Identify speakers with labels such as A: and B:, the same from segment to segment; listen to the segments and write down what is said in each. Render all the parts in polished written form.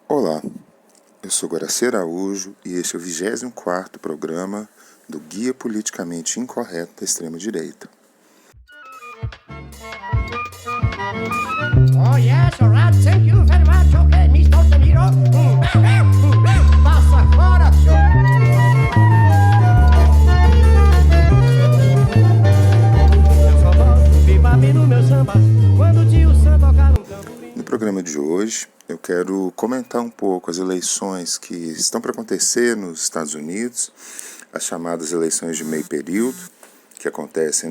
A: Olá, eu sou Guaraci Araújo e este é o 24º programa do Guia Politicamente Incorreto da Extrema-Direita.
B: Oh yes, alright, thank you very much. Okay, Mr. De Niro. Passa fora, senhor. Eu só volto bebendo no meu samba quando o tio Sam tocar no tamborim.
A: No programa de hoje, eu quero comentar um pouco as eleições que estão para acontecer nos Estados Unidos, as chamadas eleições de meio período, que acontecem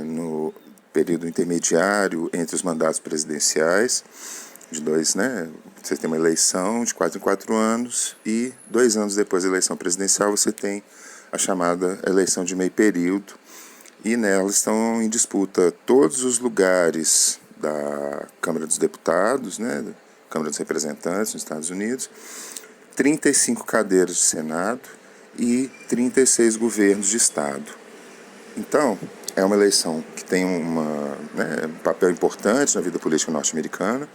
A: no período intermediário entre os mandatos presidenciais, de dois, você tem uma eleição de 4 em 4 anos e 2 anos depois da eleição presidencial você tem a chamada eleição de meio período, e nela estão em disputa todos os lugares da Câmara dos Deputados, da Câmara dos Representantes nos Estados Unidos, 35 cadeiras de Senado e 36 governos de Estado. Então, é uma eleição que tem um papel importante na vida política norte-americana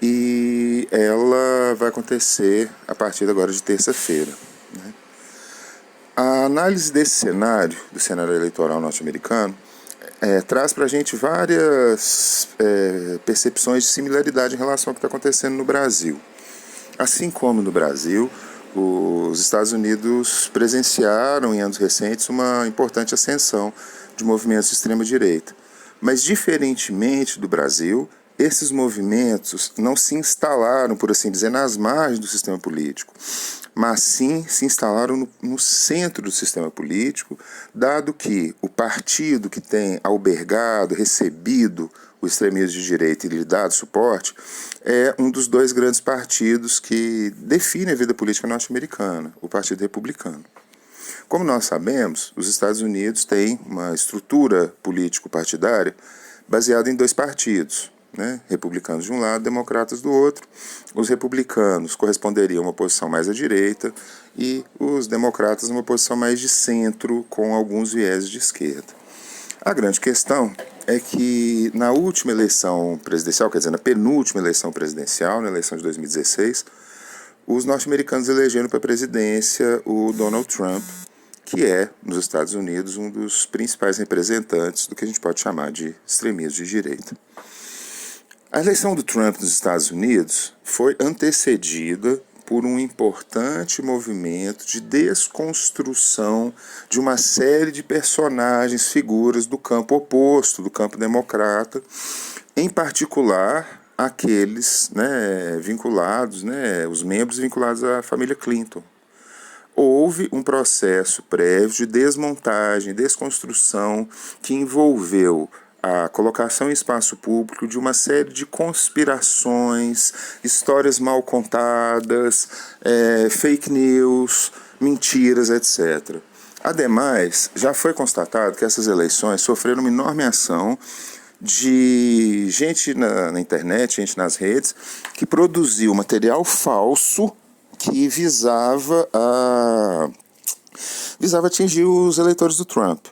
A: e ela vai acontecer a partir agora de terça-feira. A análise desse cenário, do cenário eleitoral norte-americano, traz para a gente várias percepções de similaridade em relação ao que está acontecendo no Brasil. Assim como no Brasil, os Estados Unidos presenciaram em anos recentes uma importante ascensão de movimentos de extrema-direita. Mas, diferentemente do Brasil, esses movimentos não se instalaram, por assim dizer, nas margens do sistema político, mas sim se instalaram no centro do sistema político, dado que o partido que tem albergado, recebido o extremismo de direita e lhe dado suporte, é um dos 2 grandes partidos que definem a vida política norte-americana, o Partido Republicano. Como nós sabemos, os Estados Unidos têm uma estrutura político-partidária baseada em 2 partidos, republicanos de um lado, democratas do outro. Os republicanos corresponderiam a uma posição mais à direita e os democratas a uma posição mais de centro, com alguns viés de esquerda. A grande questão é que na última eleição presidencial, quer dizer, na penúltima eleição presidencial, na eleição de 2016, os norte-americanos elegeram para a presidência o Donald Trump, que é, nos Estados Unidos, um dos principais representantes do que a gente pode chamar de extremismo de direita. A eleição do Trump nos Estados Unidos foi antecedida por um importante movimento de desconstrução de uma série de personagens, figuras do campo oposto, do campo democrata, em particular aqueles vinculados, os membros vinculados à família Clinton. Houve um processo prévio de desmontagem, desconstrução, que envolveu a colocação em espaço público de uma série de conspirações, histórias mal contadas, fake news, mentiras, etc. Ademais, já foi constatado que essas eleições sofreram uma enorme ação de gente na internet, gente nas redes, que produziu material falso que visava atingir os eleitores do Trump.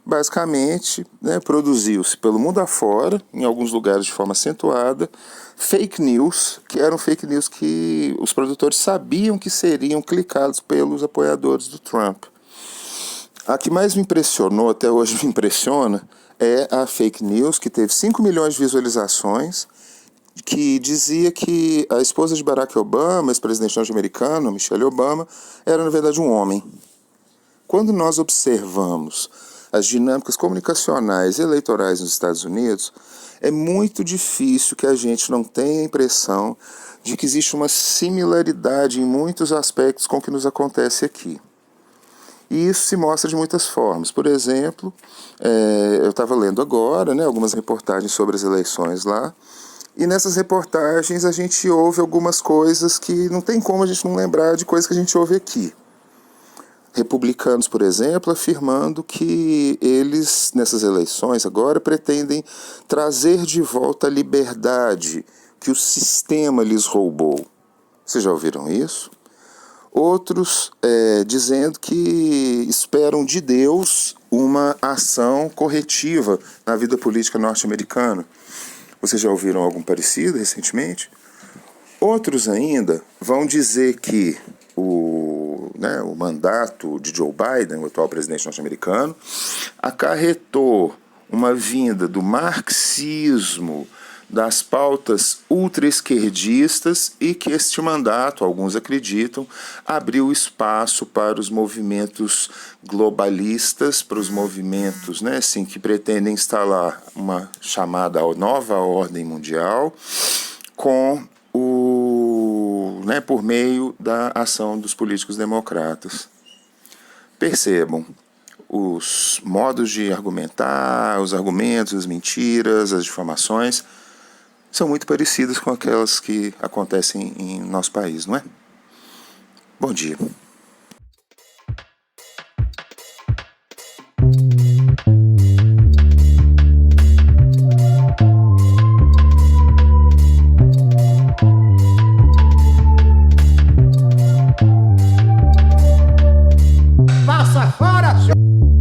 A: Basicamente, produziu-se pelo mundo afora, em alguns lugares de forma acentuada, fake news, que eram fake news que os produtores sabiam que seriam clicados pelos apoiadores do Trump. A que mais me impressionou, até hoje me impressiona, é a fake news que teve 5 milhões de visualizações, que dizia que a esposa de Barack Obama, ex-presidente norte-americano, Michelle Obama, era na verdade um homem. Quando nós observamos as dinâmicas comunicacionais e eleitorais nos Estados Unidos, é muito difícil que a gente não tenha a impressão de que existe uma similaridade em muitos aspectos com o que nos acontece aqui. E isso se mostra de muitas formas. Por exemplo, eu estava lendo agora algumas reportagens sobre as eleições lá, e nessas reportagens a gente ouve algumas coisas que não tem como a gente não lembrar de coisas que a gente ouve aqui. Republicanos, por exemplo, afirmando que eles, nessas eleições agora, pretendem trazer de volta a liberdade que o sistema lhes roubou. Vocês já ouviram isso? Outros dizendo que esperam de Deus uma ação corretiva na vida política norte-americana. Vocês já ouviram algo parecido recentemente? Outros ainda vão dizer que o mandato de Joe Biden, o atual presidente norte-americano, acarretou uma vinda do marxismo, das pautas ultra-esquerdistas, e que este mandato, alguns acreditam, abriu espaço para os movimentos globalistas, para os movimentos assim, que pretendem instalar uma chamada nova ordem mundial por meio da ação dos políticos democratas. Percebam, os modos de argumentar, os argumentos, as mentiras, as difamações são muito parecidas com aquelas que acontecem em nosso país, não é? Bom dia.
B: Passa fora, senhor!